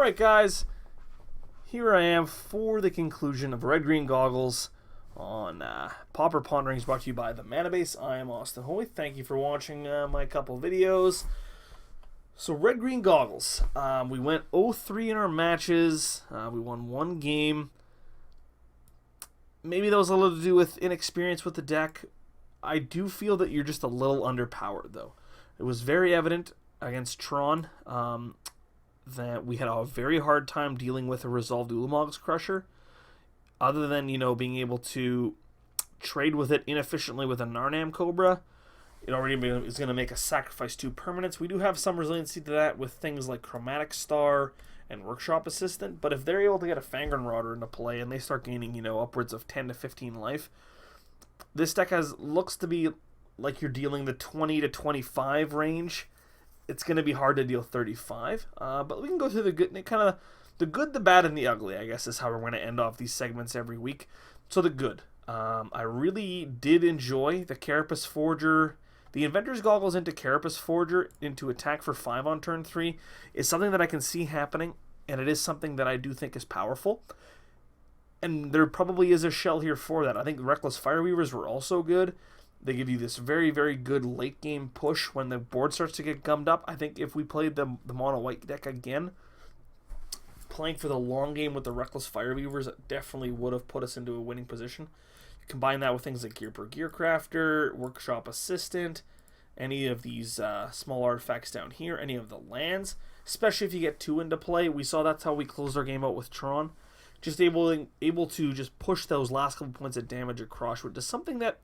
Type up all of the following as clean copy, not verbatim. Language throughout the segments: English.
Alright guys, here I am for the conclusion of Red Green Goggles on Pauper Ponderings, brought to you by the Mana Base. I am Austin Hoy. Thank you for watching my couple videos. So Red Green Goggles, we went 0-3 in our matches. We won one game. Maybe that was a little to do with inexperience with the deck. I do feel that you're just a little underpowered though. It was very evident against Tron that we had a very hard time dealing with a resolved Ulamog's Crusher. Other than, being able to trade with it inefficiently with a Narnam Cobra, it already is going to make a sacrifice 2 permanents. We do have some resiliency to that with things like Chromatic Star and Workshop Assistant, but if they're able to get a Fangren Marauder into play and they start gaining, upwards of 10 to 15 life, this deck looks to be like you're dealing the 20 to 25 range. It's going to be hard to deal 35, but we can go through the good, the good, the bad, and the ugly, I guess is how we're going to end off these segments every week. So the good. I really did enjoy the Carapace Forger. The Inventor's Goggles into Carapace Forger into attack for 5 on turn 3 is something that I can see happening, and it is something that I do think is powerful. And there probably is a shell here for that. I think Reckless Fireweavers were also good. They give you this very, very good late game push when the board starts to get gummed up. I think if we played the mono white deck again, playing for the long game with the Reckless Fireweavers definitely would have put us into a winning position. You combine that with things like Gear Per Gear Crafter, Workshop Assistant, any of these small artifacts down here, any of the lands, especially if you get 2 into play. We saw that's how we closed our game out with Tron. Just able to just push those last couple points of damage across, which is something that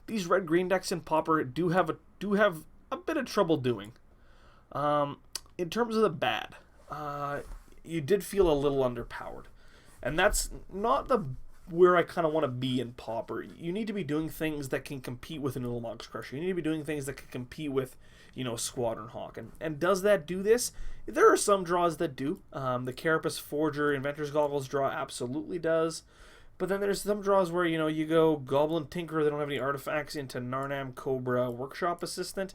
these red-green decks in Pauper do have a bit of trouble doing. In terms of the bad, you did feel a little underpowered, and that's not where I kind of want to be in Pauper. You need to be doing things that can compete with an Ulamog's Crusher. You need to be doing things that can compete with, Squadron Hawk. And does that do this? There are some draws that do. The Carapace Forger, Inventor's Goggles draw absolutely does. But then there's some draws where, you go Goblin Tinkerer, they don't have any artifacts, into Narnam Cobra Workshop Assistant,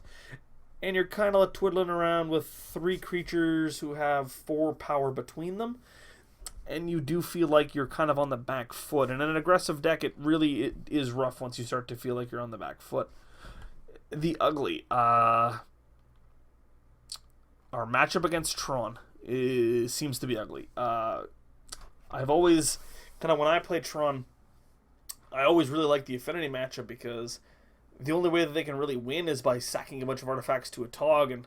and you're kind of twiddling around with 3 creatures who have 4 power between them, and you do feel like you're kind of on the back foot. And in an aggressive deck, it is rough once you start to feel like you're on the back foot. The ugly. Our matchup against Tron seems to be ugly. I've always... when I play Tron, I always really like the Affinity matchup because the only way that they can really win is by sacking a bunch of artifacts to a Tog, and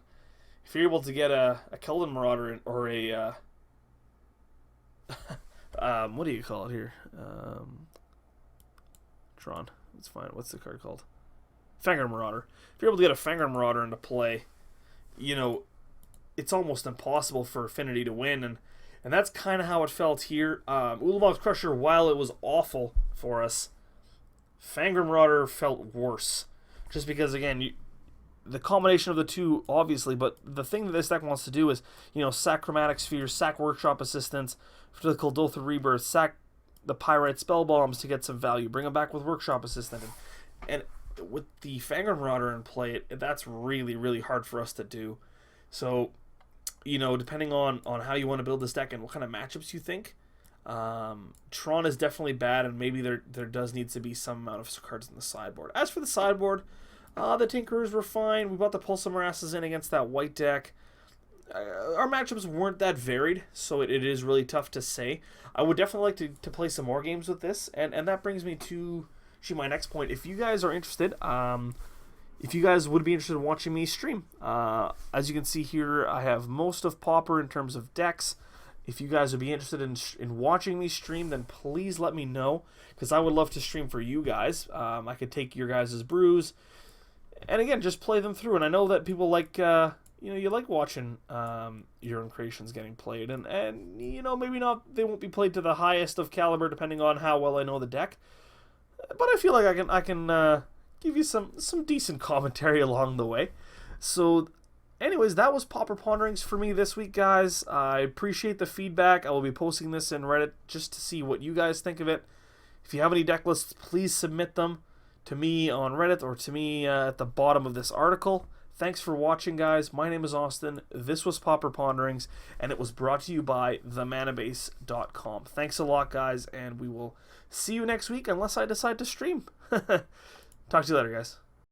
if you're able to get a Keldon Marauder or a what do you call it here? Tron. It's fine. What's the card called? Fangren Marauder. If you're able to get a Fangren Marauder into play, it's almost impossible for Affinity to win, and that's kind of how it felt here. Ulamog's Crusher, while it was awful for us, Fangren Marauder felt worse. Just because, again, the combination of the two, obviously, but the thing that this deck wants to do is, sack Chromatic Spheres, sack Workshop Assistants, for the Kuldotha Rebirth, sack the Pyrite Spell Bombs to get some value, bring them back with Workshop Assistant. And with the Fangren Marauder in play, that's really, really hard for us to do. So, depending on how you want to build this deck and what kind of matchups you think, Tron is definitely bad, and maybe there does need to be some amount of cards in the sideboard. As for the sideboard, the Tinkerers were fine. We brought the Pulse of Morasses in against that white deck. Our matchups weren't that varied, so it is really tough to say. I would definitely like to play some more games with this, and that brings me to my next point. If you guys are interested, if you guys would be interested in watching me stream, as you can see here, I have most of Pauper in terms of decks. If you guys would be interested in watching me stream, then please let me know, because I would love to stream for you guys. I could take your guys' brews, and again, just play them through. And I know that people like, you like watching your own creations getting played, and maybe not, they won't be played to the highest of caliber depending on how well I know the deck, but I feel like I can give you some decent commentary along the way. So anyways, that was Pauper Ponderings for me this week, guys. I appreciate the feedback. I will be posting this in Reddit just to see what you guys think of it. If you have any deck lists, please submit them to me on Reddit or to me at the bottom of this article. Thanks for watching, guys. My name is Austin. This was Pauper Ponderings, and it was brought to you by themanabase.com. Thanks a lot, guys, and we will see you next week unless I decide to stream. Talk to you later, guys.